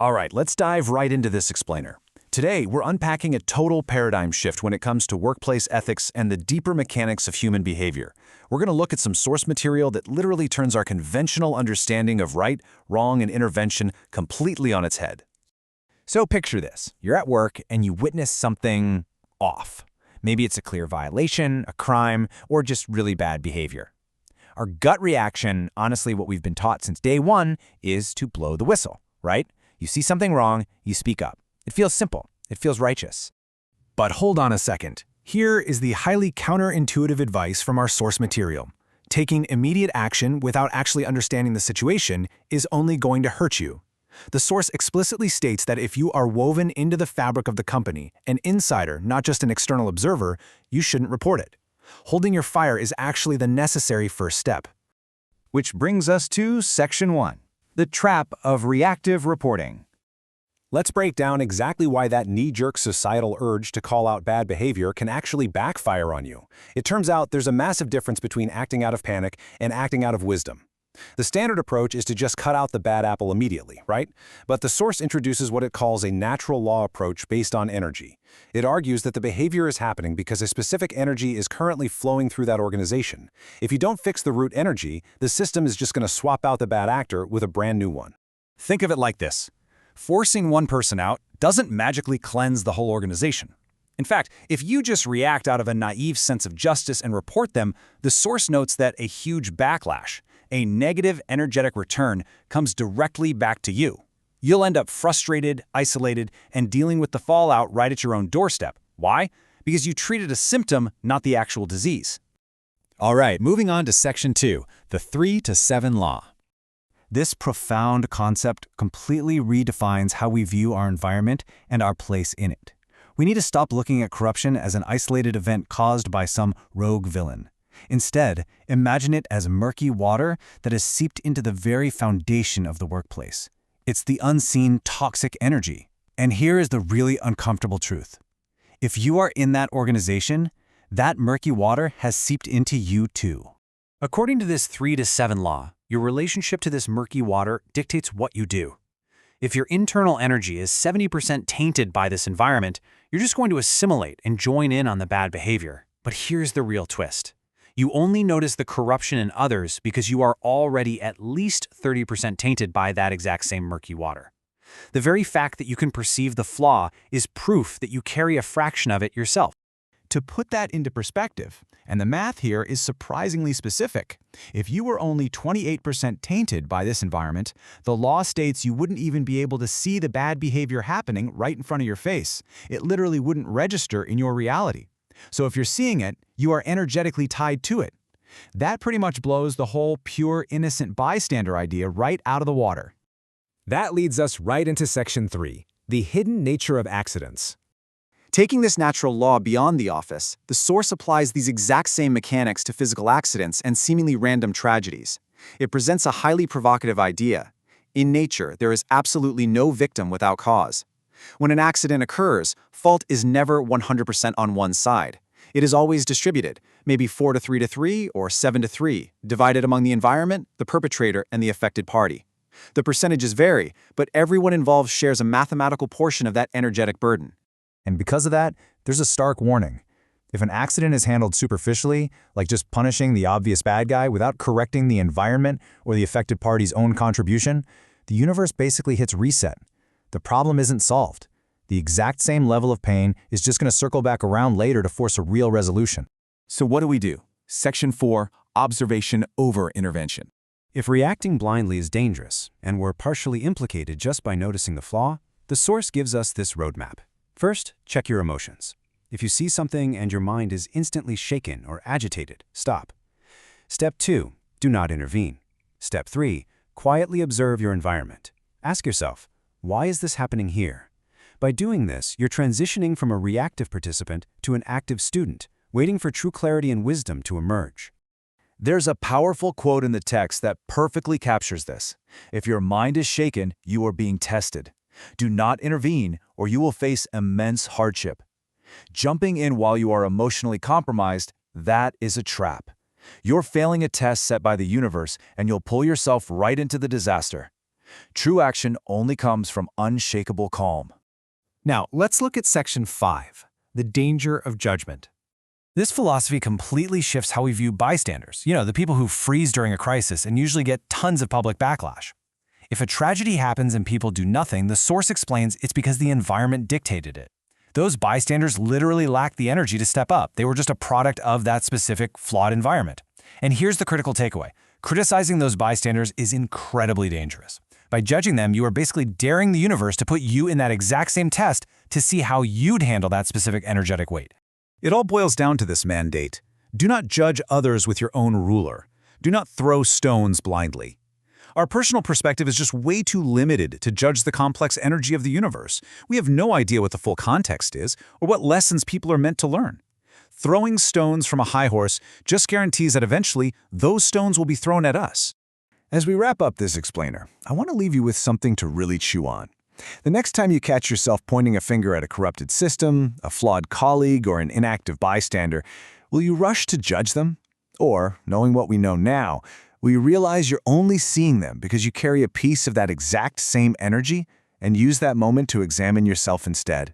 All right, let's dive right into this explainer. Today, we're unpacking a total paradigm shift when it comes to workplace ethics and the deeper mechanics of human behavior. We're going to look at some source material that literally turns our conventional understanding of right, wrong, and intervention completely on its head. So picture this. You're at work and you witness something off. Maybe it's a clear violation, a crime, or just really bad behavior. Our gut reaction, honestly what we've been taught since day one, is to blow the whistle, right? You see something wrong, you speak up. It feels simple. It feels righteous. But hold on a second. Here is the highly counterintuitive advice from our source material. Taking immediate action without actually understanding the situation is only going to hurt you. The source explicitly states that if you are woven into the fabric of the company, an insider, not just an external observer, you shouldn't report it. Holding your fire is actually the necessary first step. Which brings us to Section 1, the trap of reactive reporting. Let's break down exactly why that knee-jerk societal urge to call out bad behavior can actually backfire on you. It turns out there's a massive difference between acting out of panic and acting out of wisdom. The standard approach is to just cut out the bad apple immediately, right? But the source introduces what it calls a natural law approach based on energy. It argues that the behavior is happening because a specific energy is currently flowing through that organization. If you don't fix the root energy, the system is just going to swap out the bad actor with a brand new one. Think of it like this. Forcing one person out doesn't magically cleanse the whole organization. In fact, if you just react out of a naive sense of justice and report them, the source notes that a huge backlash, a negative energetic return, comes directly back to you. You'll end up frustrated, isolated, and dealing with the fallout right at your own doorstep. Why? Because you treated a symptom, not the actual disease. All right, moving on to Section 2, the 3 to 7 law. This profound concept completely redefines how we view our environment and our place in it. We need to stop looking at corruption as an isolated event caused by some rogue villain. Instead, imagine it as murky water that has seeped into the very foundation of the workplace. It's the unseen toxic energy. And here is the really uncomfortable truth. If you are in that organization, that murky water has seeped into you too. According to this 3 to 7 law, your relationship to this murky water dictates what you do. If your internal energy is 70% tainted by this environment, you're just going to assimilate and join in on the bad behavior. But here's the real twist. You only notice the corruption in others because you are already at least 30% tainted by that exact same murky water. The very fact that you can perceive the flaw is proof that you carry a fraction of it yourself. To put that into perspective, and the math here is surprisingly specific, if you were only 28% tainted by this environment, the law states you wouldn't even be able to see the bad behavior happening right in front of your face. It literally wouldn't register in your reality. So if you're seeing it, you are energetically tied to it. That pretty much blows the whole pure innocent bystander idea right out of the water. That leads us right into Section 3, the hidden nature of accidents. Taking this natural law beyond the office, the source applies these exact same mechanics to physical accidents and seemingly random tragedies. It presents a highly provocative idea. In nature, there is absolutely no victim without cause. When an accident occurs, fault is never 100% on one side. It is always distributed, maybe 4 to 3 to 3 or 7 to 3, divided among the environment, the perpetrator, and the affected party. The percentages vary, but everyone involved shares a mathematical portion of that energetic burden. And because of that, there's a stark warning. If an accident is handled superficially, like just punishing the obvious bad guy without correcting the environment or the affected party's own contribution, the universe basically hits reset. The problem isn't solved. The exact same level of pain is just going to circle back around later to force a real resolution. So what do we do? Section 4, observation over intervention. If reacting blindly is dangerous, and we're partially implicated just by noticing the flaw, the source gives us this roadmap. First, check your emotions. If you see something and your mind is instantly shaken or agitated, stop. Step 2, do not intervene. Step 3, quietly observe your environment. Ask yourself, why is this happening here? By doing this, you're transitioning from a reactive participant to an active student, waiting for true clarity and wisdom to emerge. There's a powerful quote in the text that perfectly captures this. If your mind is shaken, you are being tested. Do not intervene, or you will face immense hardship. Jumping in while you are emotionally compromised, that is a trap. You're failing a test set by the universe, and you'll pull yourself right into the disaster. True action only comes from unshakable calm. Now, let's look at Section 5, the danger of judgment. This philosophy completely shifts how we view bystanders, the people who freeze during a crisis and usually get tons of public backlash. If a tragedy happens and people do nothing, the source explains it's because the environment dictated it. Those bystanders literally lacked the energy to step up. They were just a product of that specific flawed environment. And here's the critical takeaway. Criticizing those bystanders is incredibly dangerous. By judging them, you are basically daring the universe to put you in that exact same test to see how you'd handle that specific energetic weight. It all boils down to this mandate. Do not judge others with your own ruler. Do not throw stones blindly. Our personal perspective is just way too limited to judge the complex energy of the universe. We have no idea what the full context is or what lessons people are meant to learn. Throwing stones from a high horse just guarantees that eventually those stones will be thrown at us. As we wrap up this explainer, I want to leave you with something to really chew on. The next time you catch yourself pointing a finger at a corrupted system, a flawed colleague, or an inactive bystander, will you rush to judge them? Or, knowing what we know now, will you realize you're only seeing them because you carry a piece of that exact same energy and use that moment to examine yourself instead?